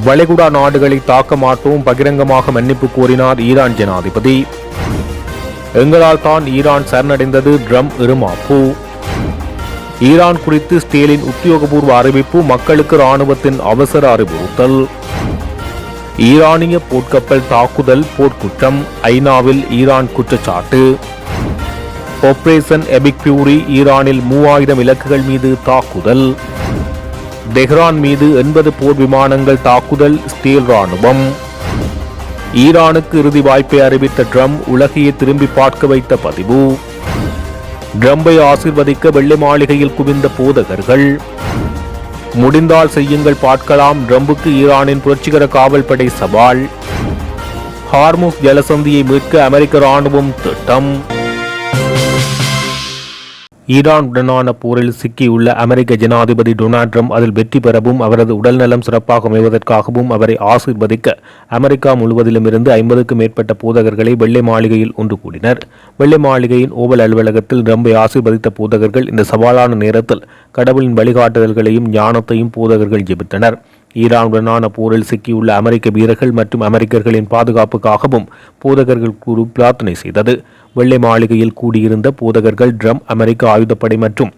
வளைகுடா நாடுகளை தாக்க மாட்டோம், பகிரங்கமாக மன்னிப்பு கோரினார் ஈரான் ஜனாதிபதி. எங்களால் தான் ஈரான் சரணடைந்தது, ட்ரம்ப் இருமாப்பு. ஈரான் குறித்து ஸ்டேலின் உத்தியோகபூர்வ அறிவிப்பு, மக்களுக்கு இராணுவத்தின் அவசர அறிவுறுத்தல். ஈரானிய போர்க்கப்பல் தாக்குதல் போர்க்குற்றம், ஐநாவில் ஈரான் குற்றச்சாட்டு. ஆபரேஷன் எபிக் ஃபியூரி, ஈரானில் 3000 இலக்குகள் மீது தாக்குதல். தெஹ்ரான் மீது 80 போர் விமானங்கள் தாக்குதல், ஸ்டேல் ராணுவம். ஈரானுக்கு இறுதி வாய்ப்பை அறிவித்த ட்ரம்ப், உலகையே திரும்பி பார்க்க வைத்த பதிவு. ட்ரம்பை ஆசீர்வதிக்க வெள்ளை மாளிகையில் குவிந்த போதகர்கள். முடிந்தால் செய்யுங்கள், பார்க்கலாம், ட்ரம்புக்கு ஈரானின் புரட்சிகர காவல் படை சவால். ஹார்முஸ் ஜலசந்தியை மீட்க அமெரிக்க ராணுவம் திட்டம். ஈரானுடனான போரில் சிக்கியுள்ள அமெரிக்க ஜனாதிபதி டொனால்ட் ட்ரம்ப் அதில் வெற்றி பெறவும் அவரது உடல்நலம் சிறப்பாக அமைவதற்காகவும் அவரை ஆசீர்வதிக்க அமெரிக்கா முழுவதிலும் இருந்து 50க்கும் மேற்பட்ட போதகர்களை வெள்ளை மாளிகையில் ஒன்று கூடினர். வெள்ளை மாளிகையின் ஓவல் அலுவலகத்தில் ட்ரம்பை ஆசீர்வதித்த போதகர்கள் இந்த சவாலான நேரத்தில் கடவுளின் வழிகாட்டுதல்களையும் ஞானத்தையும் போதகர்கள் ஜெபித்தனர். ஈரானுடனான போரில் சிக்கியுள்ள அமெரிக்க வீரர்கள் மற்றும் அமெரிக்கர்களின் பாதுகாப்புக்காகவும் போதகர்கள் குழு பிரார்த்தனை செய்தது. வெள்ளை மாளிகையில் கூடியிருந்த போதகர்கள் ட்ரம்ப், அமெரிக்க ஆயுதப்படை மற்றும்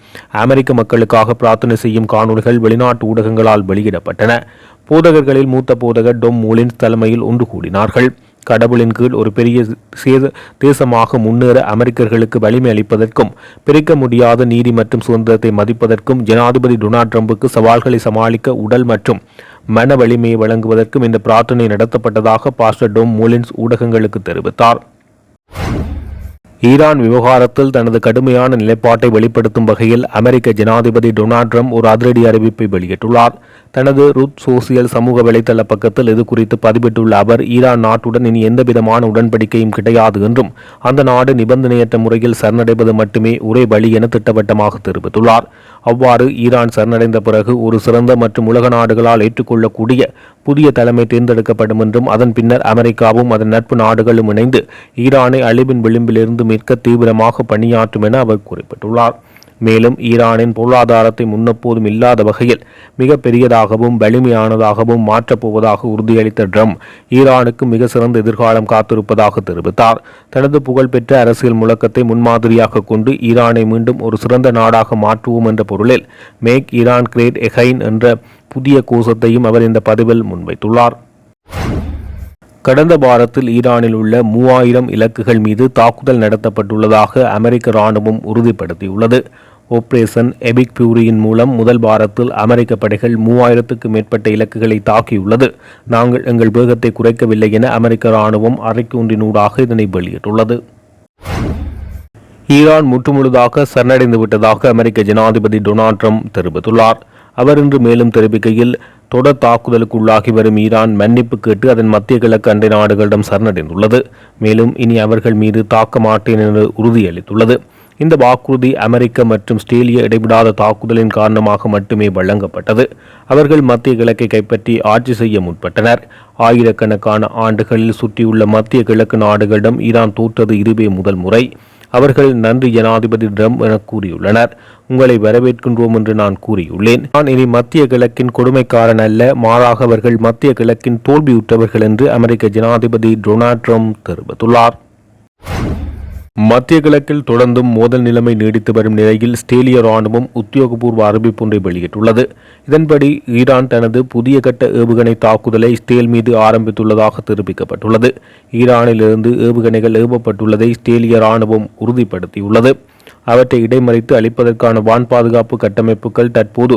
அமெரிக்க மக்களுக்காக பிரார்த்தனை செய்யும் காணொலிகள் வெளிநாட்டு ஊடகங்களால் வெளியிடப்பட்டன. போதகர்களில் மூத்த போதகர் டொம் மூலின்ஸ் தலைமையில் ஒன்று கூடினார்கள். கடவுளின் கீழ் ஒரு பெரிய தேசமாக முன்னேற அமெரிக்கர்களுக்கு வலிமை அளிப்பதற்கும் பிரிக்க முடியாத நீதி மற்றும் சுதந்திரத்தை மதிப்பதற்கும் ஜனாதிபதி டொனால்ட் ட்ரம்புக்கு சவால்களை சமாளிக்க உடல் மற்றும் மன வலிமையை வழங்குவதற்கும் இந்த பிரார்த்தனை நடத்தப்பட்டதாக பாஸ்டர் டொம் மூலின்ஸ் ஊடகங்களுக்கு தெரிவித்தார். ஈரான் விவகாரத்தில் தனது கடுமையான நிலைப்பாட்டை வெளிப்படுத்தும் வகையில் அமெரிக்க ஜனாதிபதி டொனால்ட் ட்ரம்ப் ஒரு அதிரடி அறிவிப்பை வெளியிட்டுள்ளார். தனது ருத் சோசியல் சமூக வலைதள பக்கத்தில் இது குறித்து பதிவிட்டுள்ள அவர், ஈரான் நாட்டுடன் இனி எந்தவிதமான உடன்படிக்கையும் கிடையாது என்றும் அந்த நாடு நிபந்தனையற்ற முறையில் சரணடைவது மட்டுமே ஒரே வழி என திட்டவட்டமாக தெரிவித்துள்ளார். அவ்வாறு ஈரான் சரணடைந்த பிறகு ஒரு சிறந்த மற்றும் உலக நாடுகளால் ஏற்றுக்கொள்ளக்கூடிய புதிய தலைமை தேர்ந்தெடுக்கப்படும் என்றும் அதன் பின்னர் அமெரிக்காவும் அதன் நட்பு நாடுகளும் இணைந்து ஈரானை அழிவின் விளிம்பிலிருந்து மீட்க தீவிரமாக பணியாற்றும் என அவர் குறிப்பிட்டுள்ளார். மேலும் ஈரானின் பொருளாதாரத்தை முன்னெப்போதும் இல்லாத வகையில் மிக பெரியதாகவும் வலிமையானதாகவும் மாற்றப்போவதாக உறுதியளித்த ட்ரம்ப், ஈரானுக்கு மிக சிறந்த எதிர்காலம் காத்திருப்பதாக தெரிவித்தார். தனது புகழ்பெற்ற அரசியல் முழக்கத்தை முன்மாதிரியாக கொண்டு ஈரானை மீண்டும் ஒரு சிறந்த நாடாக மாற்றுவோம் என்ற பொருளில் மேக் ஈரான் கிரேட் எகைன் என்ற புதிய கோஷத்தையும் அவர் இந்த பதிவில் முன்வைத்துள்ளார். கடந்த வாரத்தில் ஈரானில் உள்ள 3000 இலக்குகள் மீது தாக்குதல் நடத்தப்பட்டுள்ளதாக அமெரிக்க ராணுவம் உறுதிப்படுத்தியுள்ளது. ஆபரேஷன் எபிக் ஃபியூரியின் மூலம் முதல் வாரத்தில் அமெரிக்க படைகள் 3000க்கும் மேற்பட்ட இலக்குகளை தாக்கியுள்ளது. நாங்கள் எங்கள் வேகத்தை குறைக்கவில்லை என அமெரிக்க ராணுவம் அறிக்கையொன்றினூடாக இதனை வெளியிட்டுள்ளது. ஈரான் முற்றுமுழுதாக சரணடைந்து விட்டதாக அமெரிக்க ஜனாதிபதி டொனால்ட் ட்ரம்ப் தெரிவித்துள்ளார். அவர் இன்று மேலும் தெரிவிக்கையில், தொடர் தாக்குதலுக்கு உள்ளாகி வரும் ஈரான் மன்னிப்பு கேட்டு அதன் மத்திய கிழக்கு அண்டை நாடுகளிடம் சரணடைந்துள்ளது. மேலும் இனி அவர்கள் மீது தாக்க மாட்டேன் என்று உறுதியளித்துள்ளது. இந்த வாக்குறுதி அமெரிக்க மற்றும் ஆஸ்திரேலிய இடைவிடாத தாக்குதலின் காரணமாக மட்டுமே வழங்கப்பட்டது. அவர்கள் மத்திய கிழக்கை கைப்பற்றி ஆட்சி செய்ய முற்பட்டனர். ஆயிரக்கணக்கான ஆண்டுகளில் சுற்றியுள்ள மத்திய கிழக்கு நாடுகளிடம் ஈரான் தோற்றது இதுவே முதல் முறை. அவர்கள் நன்றி ஜனாதிபதி ட்ரம்ப் என கூறியுள்ளனர். உங்களை வரவேற்கின்றோம் என்று நான் கூறியுள்ளேன். நான் இனி மத்திய கிழக்கின் கொடுமைக்காரன் அல்ல, மாறாக அவர்கள் மத்திய கிழக்கின் தோல்வியுற்றவர்கள் என்று அமெரிக்க ஜனாதிபதி டொனால்ட் ட்ரம்ப் தெரிவித்துள்ளார். மத்திய கிழக்கில் தொடர்ந்தும் மோதல் நிலைமை நீடித்து வரும் நிலையில் ஆஸ்திரேலிய ராணுவம் உத்தியோகபூர்வ அறிவிப்பொன்றை வெளியிட்டுள்ளது. இதன்படி ஈரான் தனது புதிய கட்ட ஏவுகணை தாக்குதலை இஸ்ரேல் மீது ஆரம்பித்துள்ளதாக தெரிவிக்கப்பட்டுள்ளது. ஈரானிலிருந்து ஏவுகணைகள் ஏவப்பட்டுள்ளதை ஆஸ்திரேலிய ராணுவம் உறுதிப்படுத்தியுள்ளது. அவற்றை இடைமறித்து அளிப்பதற்கான வான் பாதுகாப்பு கட்டமைப்புகள் தற்போது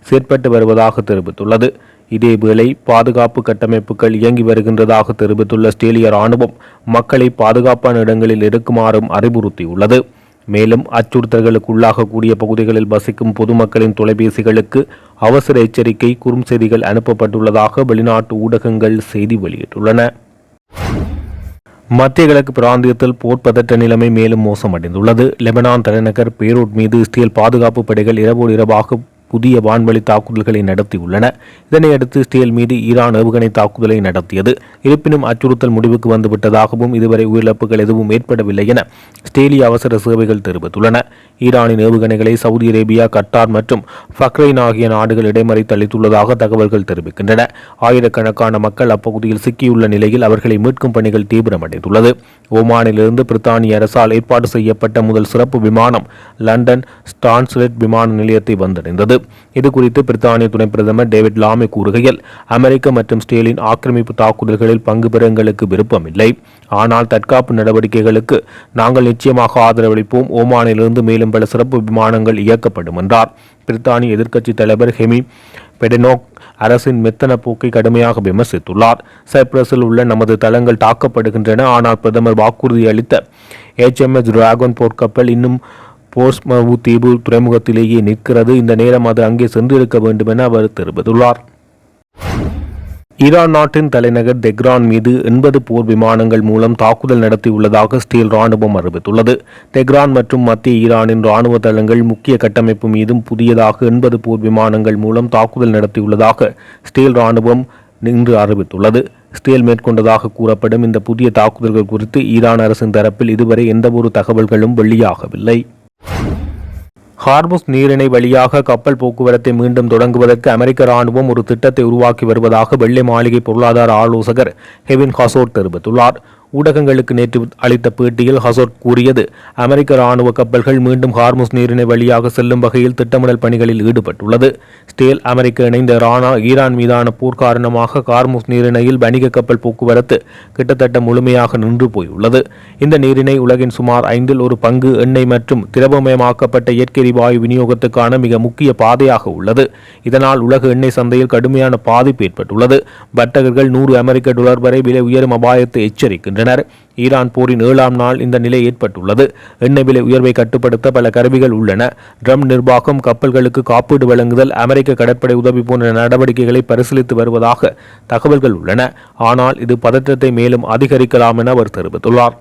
செயற்பட்டு வருவதாக தெரிவித்துள்ளது. இதேவேளை பாதுகாப்பு கட்டமைப்புகள் இயங்கி வருகின்றதாக தெரிவித்துள்ள ஆஸ்திரேலிய ராணுவம் மக்களை பாதுகாப்பான இடங்களில் இருக்குமாறும் அறிவுறுத்தியுள்ளது. மேலும் அச்சுறுத்தல்களுக்கு உள்ளாகக்கூடிய பகுதிகளில் வசிக்கும் பொதுமக்களின் தொலைபேசிகளுக்கு அவசர எச்சரிக்கை குறுஞ்செய்திகள் அனுப்பப்பட்டுள்ளதாக வெளிநாட்டு ஊடகங்கள் செய்தி வெளியிட்டுள்ளன. மத்திய கிழக்கு பிராந்தியத்தில் போர் பதற்ற நிலைமை மேலும் மோசமடைந்துள்ளது. லெபனான் தலைநகர் பெய்ரூட் மீது இஸ்ரேல் பாதுகாப்பு படைகள் இரவோடு இரவாக புதிய வான்வழி தாக்குதல்களை நடத்தியுள்ளன. இதனையடுத்து ஸ்டேல் மீது ஈரான் ஏவுகணை தாக்குதலை நடத்தியது. இருப்பினும் அச்சுறுத்தல் முடிவுக்கு வந்துவிட்டதாகவும் இதுவரை உயிரிழப்புகள் எதுவும் ஏற்படவில்லை என ஸ்டேலிய அவசர சேவைகள் தெரிவித்துள்ளன. ஈரானின் ஏவுகணைகளை சவுதி அரேபியா, கட்டார் மற்றும் பஹ்ரைன் ஆகிய நாடுகள் இடைமறித்து அளித்துள்ளதாக தகவல்கள் தெரிவிக்கின்றன. ஆயிரக்கணக்கான மக்கள் அப்பகுதியில் சிக்கியுள்ள நிலையில் அவர்களை மீட்கும் பணிகள் தீவிரமடைந்துள்ளது. ஓமானிலிருந்து பிரித்தானிய அரசால் ஏற்பாடு செய்யப்பட்ட முதல் சிறப்பு விமானம் லண்டன் ஸ்டான்ஸ்லெட் விமான நிலையத்தை வந்தடைந்தது. இதுகுறித்து பிரித்தானிய துணை பிரதமர் டேவிட் லாமே கூறுகையில், அமெரிக்க மற்றும் ஸ்டேலின் ஆக்கிரமிப்பு தாக்குதல்களில் பங்கு பெற எங்களுக்கு விருப்பமில்லை. ஆனால் தற்காப்பு நடவடிக்கைகளுக்கு நாங்கள் நிச்சயமாக ஆதரவளிப்போம். ஓமானிலிருந்து மேலும் பல சிறப்பு விமானங்கள் இயக்கப்படும் என்றார். பிரித்தானிய எதிர்க்கட்சி தலைவர் ஹெமி பெடெனோக் அரசின் மெத்தன போக்கை கடுமையாக விமர்சித்துள்ளார். சைப்ரஸில் உள்ள நமது தளங்கள் தாக்கப்படுகின்றன. ஆனால் பிரதமர் வாக்குறுதி அளித்த HMS டிராகன் போர்க்கப்பல் இன்னும் போர்ட்ஸ்மவுத் தீவு துறைமுகத்திலேயே நிற்கிறது. இந்த நேரம் அது அங்கே சென்றிருக்க வேண்டும் என அவர் தெரிவித்துள்ளார். ஈரான் நாட்டின் தலைநகர் தெஹ்ரான் மீது 80 போர் விமானங்கள் மூலம் தாக்குதல் நடத்தியுள்ளதாக ஸ்டேல் ராணுவம் அறிவித்துள்ளது. தெஹ்ரான் மற்றும் மத்திய ஈரானின் ராணுவ தளங்கள், முக்கிய கட்டமைப்பு மீதும் புதியதாக 80 போர் விமானங்கள் மூலம் தாக்குதல் நடத்தியுள்ளதாக ஸ்டேல் ராணுவம் இன்று அறிவித்துள்ளது. ஸ்டேல் மேற்கொண்டதாக கூறப்படும் இந்த புதிய தாக்குதல்கள் குறித்து ஈரான் அரசின் தரப்பில் இதுவரை எந்தவொரு தகவல்களும் வெளியாகவில்லை. ஹார்முஸ் நீரிணை வழியாக கப்பல் போக்குவரத்தை மீண்டும் தொடங்குவதற்கு அமெரிக்க ராணுவம் ஒரு திட்டத்தை உருவாக்கி வருவதாக வெள்ளை மாளிகை பொருளாதார ஆலோசகர் கெவின் ஹசோட் தெரிவித்துள்ளார். ஊடகங்களுக்கு நேற்று அளித்த பேட்டியில் ஹசோட் கூறியது, அமெரிக்க ராணுவ கப்பல்கள் மீண்டும் ஹார்முஸ் நீரிணை வழியாக செல்லும் வகையில் திட்டமிடல் பணிகளில் ஈடுபட்டுள்ளது. ஸ்டேல் அமெரிக்க இணைந்த ஈரான் மீதான போர் காரணமாக ஹார்முஸ் நீரிணையில் வணிக கப்பல் போக்குவரத்து கிட்டத்தட்ட முழுமையாக நின்று போயுள்ளது. இந்த நீரிணை உலகின் சுமார் 1/5 எண்ணெய் மற்றும் திரவமயமாக்கப்பட்ட இயற்கை எரிவாயு விநியோகத்துக்கான மிக முக்கிய பாதையாக உள்ளது. இதனால் உலக எண்ணெய் சந்தையில் கடுமையான பாதிப்பு ஏற்பட்டுள்ளது. வர்த்தகர்கள் $100 வரை விலை உயரும் அபாயத்தை எச்சரிக்கின்றனர். ஈரான் போரின் 7ஆம் நாள் இந்த நிலை ஏற்பட்டுள்ளது. எண்ணெய் விலை உயர்வை கட்டுப்படுத்த பல கருவிகள் உள்ளன. ட்ரம்ப் நிர்வாகம் கப்பல்களுக்கு காப்பீடு வழங்குதல், அமெரிக்க கடற்படை உதவி போன்ற நடவடிக்கைகளை பரிசீலித்து வருவதாக தகவல்கள் உள்ளன. ஆனால் இது பதற்றத்தை மேலும் அதிகரிக்கலாம் என அவர் தெரிவித்துள்ளார்.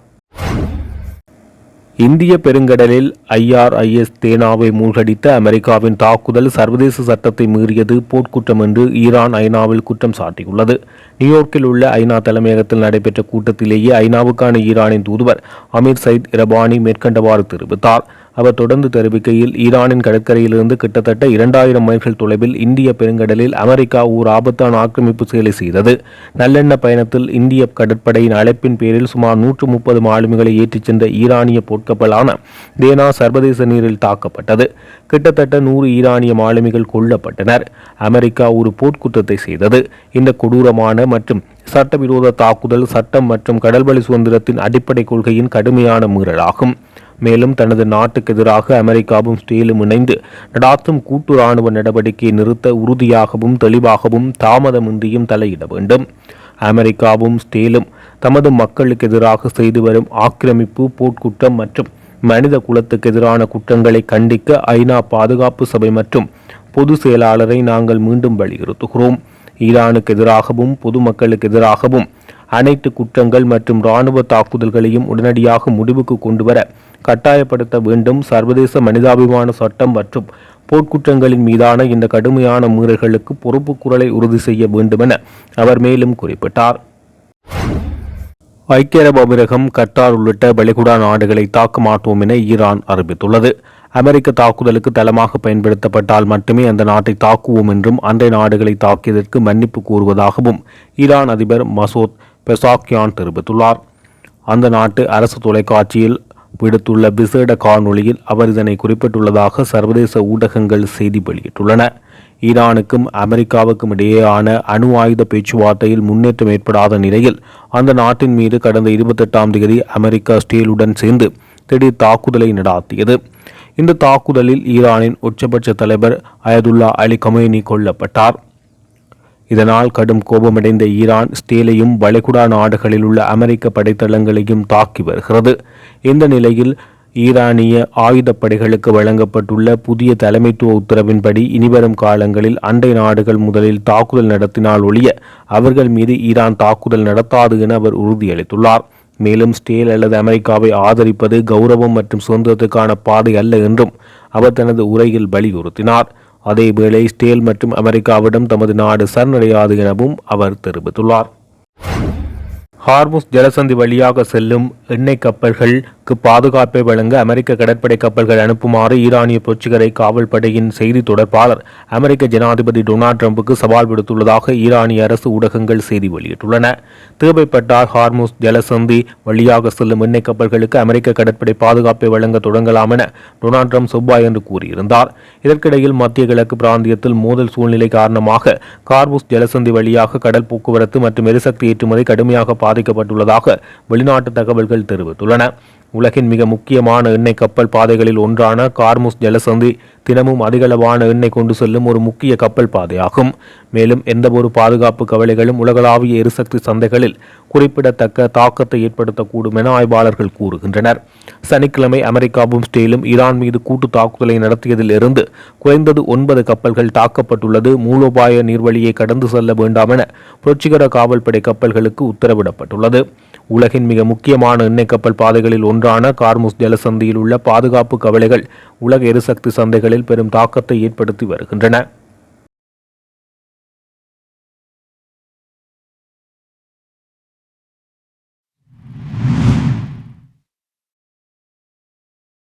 இந்திய பெருங்கடலில் IRIS தேனாவை மூழ்கடித்த அமெரிக்காவின் தாக்குதல் சர்வதேச சட்டத்தை மீறியது, போர்க்குற்றம் என்று ஈரான் ஐநாவில் குற்றம் சாட்டியுள்ளது. நியூயார்க்கில் உள்ள ஐநா தலைமையகத்தில் நடைபெற்ற கூட்டத்திலேயே ஐநாவுக்கான ஈரானின் தூதுவர் அமீர் சயித் இரபானி மேற்கண்டவாறு தெரிவித்தார். அவர் தொடர்ந்து தெரிவிக்கையில், ஈரானின் கடற்கரையிலிருந்து கிட்டத்தட்ட 2000 மைல்கள் தொலைவில் இந்திய பெருங்கடலில் அமெரிக்கா ஓர் ஆபத்தான ஆக்கிரமிப்பு செயலை செய்தது. நல்லெண்ண பயணத்தில் இந்திய கடற்படையின் அழைப்பின் பேரில் சுமார் 130 மாலுமிகளை ஏற்றிச் சென்ற ஈரானிய போர்க்கப்பலான தேனா சர்வதேச நீரில் தாக்கப்பட்டது. கிட்டத்தட்ட 100 ஈரானிய மாலுமிகள் கொல்லப்பட்டனர். அமெரிக்கா ஒரு போர்க்குற்றத்தை செய்தது. இந்த கொடூரமான மற்றும் சட்டவிரோத தாக்குதல் சட்டம் மற்றும் கடல்வழி சுதந்திரத்தின் அடிப்படை கொள்கையின் கடுமையான மீறலாகும். மேலும் தனது நாட்டுக்கு எதிராக அமெரிக்காவும் ஸ்டேலும் இணைந்து நடாத்தும் கூட்டு இராணுவ நடவடிக்கையை நிறுத்த உறுதியாகவும் தெளிவாகவும் தாமதமின்றியும் தலையிட வேண்டும். அமெரிக்காவும் ஸ்டேலும் தமது மக்களுக்கு எதிராக செய்து வரும் ஆக்கிரமிப்பு, போர்க்குற்றம் மற்றும் மனித குலத்துக்கு எதிரான குற்றங்களை கண்டிக்க ஐநா பாதுகாப்பு சபை மற்றும் பொது செயலாளரை நாங்கள் மீண்டும் வலியுறுத்துகிறோம். ஈரானுக்கு எதிராகவும் பொதுமக்களுக்கு எதிராகவும் அனைத்து குற்றங்கள் மற்றும் இராணுவ தாக்குதல்களையும் உடனடியாக முடிவுக்கு கொண்டுவர கட்டாயப்படுத்த வேண்டும். சர்வதேச மனிதாபிமான சட்டம் மற்றும் போர்க்குற்றங்களின் மீதான இந்த கடுமையான மீறல்களுக்கு பொறுப்பு குரலை உறுதி செய்ய வேண்டும் என அவர் மேலும் குறிப்பிட்டார். ஐக்கிய அரபு அமீரகம், கட்டார் உள்ளிட்ட வளைகுடா நாடுகளை தாக்க மாட்டோம் என ஈரான் அறிவித்துள்ளது. அமெரிக்க தாக்குதலுக்கு தளமாக பயன்படுத்தப்பட்டால் மட்டுமே அந்த நாட்டை தாக்குவோம் என்றும் அன்றைய நாடுகளை தாக்கியதற்கு மன்னிப்பு கூறுவதாகவும் ஈரான் அதிபர் மசூத் பெசாக்கியான் தெரிவித்துள்ளார். அந்த நாட்டு அரசு தொலைக்காட்சியில் விடுத்துள்ள விசேட காணொளியில் அவர் இதனை குறிப்பிட்டுள்ளதாக சர்வதேச ஊடகங்கள் செய்தி வெளியிட்டுள்ளன. ஈரானுக்கும் அமெரிக்காவுக்கும் இடையேயான அணு ஆயுத பேச்சுவார்த்தையில் முன்னேற்றம் ஏற்படாத நிலையில் அந்த நாட்டின் மீது கடந்த 28ஆம் தேதி அமெரிக்கா ஸ்டேலுடன் சேர்ந்து திடீர் தாக்குதலை நடாத்தியது. இந்த தாக்குதலில் ஈரானின் உச்சபட்ச தலைவர் அயதுல்லா அலி கமேனி கொல்லப்பட்டார். இதனால் கடும் கோபமடைந்த ஈரான் ஸ்டேலையும் வளைகுடா நாடுகளில் உள்ள அமெரிக்க படைத்தளங்களையும் தாக்கி வருகிறது. இந்த நிலையில் ஈரானிய ஆயுதப்படைகளுக்கு வழங்கப்பட்டுள்ள புதிய தலைமைத்துவ உத்தரவின்படி இனிவரும் காலங்களில் அண்டை நாடுகள் முதலில் தாக்குதல் நடத்தினால் ஒழிய அவர்கள் மீது ஈரான் தாக்குதல் நடத்தாது என அவர் உறுதியளித்துள்ளார். மேலும் ஸ்டேல் அல்லது அமெரிக்காவை ஆதரிப்பது கௌரவம் மற்றும் சுதந்திரத்துக்கான பாதை அல்ல என்றும் அவர் தனது உரையில் வலியுறுத்தினார். அதேவேளை இஸ்ரேல் மற்றும் அமெரிக்காவிடம் தமது நாடு சரணடையாது எனவும் அவர் தெரிவித்துள்ளார். ஹார்முஸ் ஜலசந்தி வழியாக செல்லும் எண்ணெய் கப்பல்களுக்கு பாதுகாப்பை வழங்க அமெரிக்க கடற்படை கப்பல்கள் அனுப்புமாறு ஈரானிய புரட்சிகர காவல் படையின் செய்தி தொடர்பாளர் அமெரிக்க ஜனாதிபதி டொனால்ட் ட்ரம்புக்கு சவால் விடுத்துள்ளதாக ஈரானிய அரசு ஊடகங்கள் செய்தி வெளியிட்டுள்ளன. தேவைப்பட்டால் ஹார்முஸ் ஜலசந்தி வழியாக செல்லும் எண்ணெய் கப்பல்களுக்கு அமெரிக்க கடற்படை பாதுகாப்பை வழங்க தொடங்கலாம் என டொனால்ட் ட்ரம்ப் செவ்வாய் என்று கூறியிருந்தார். இதற்கிடையில் மத்திய கிழக்கு பிராந்தியத்தில் மோதல் சூழ்நிலை காரணமாக ஹார்முஸ் ஜலசந்தி வழியாக கடல் போக்குவரத்து மற்றும் எரிசக்தி ஏற்றுமதி கடுமையாக பாதிக்கப்பட்டுள்ளதாக வெளிநாட்டு தகவல்கள் தெரிவித்துள்ளன. உலகின் மிக முக்கியமான எண்ணெய் கப்பல் பாதைகளில் ஒன்றான ஹார்முஸ் ஜலசந்தி தினமும் அதிகளவான எண்ணெய் கொண்டு செல்லும் ஒரு முக்கிய கப்பல் பாதையாகும். மேலும் எந்தவொரு பாதுகாப்பு கவலைகளும் உலகளாவிய எரிசக்தி சந்தைகளில் குறிப்பிடத்தக்க தாக்கத்தை ஏற்படுத்தக்கூடும் என ஆய்வாளர்கள் கூறுகின்றனர். சனிக்கிழமை அமெரிக்காவும் இஸ்ரேலும் ஈரான் மீது கூட்டு தாக்குதலை நடத்தியதில் இருந்து குறைந்தது 9 கப்பல்கள் தாக்கப்பட்டுள்ளது. மூலோபாய நீர்வழியை கடந்து செல்ல வேண்டாம் என புரட்சிகர காவல்படை கப்பல்களுக்கு உத்தரவிடப்பட்டுள்ளது. உலகின் மிக முக்கியமான எண்ணெய் கப்பல் பாதைகளில் ஒன்றான ஹார்முஸ் ஜலசந்தியில் உள்ள பாதுகாப்பு கவலைகள் உலக எரிசக்தி சந்தைகளில் பெரும் தாக்கத்தை ஏற்படுத்தி வருகின்றன.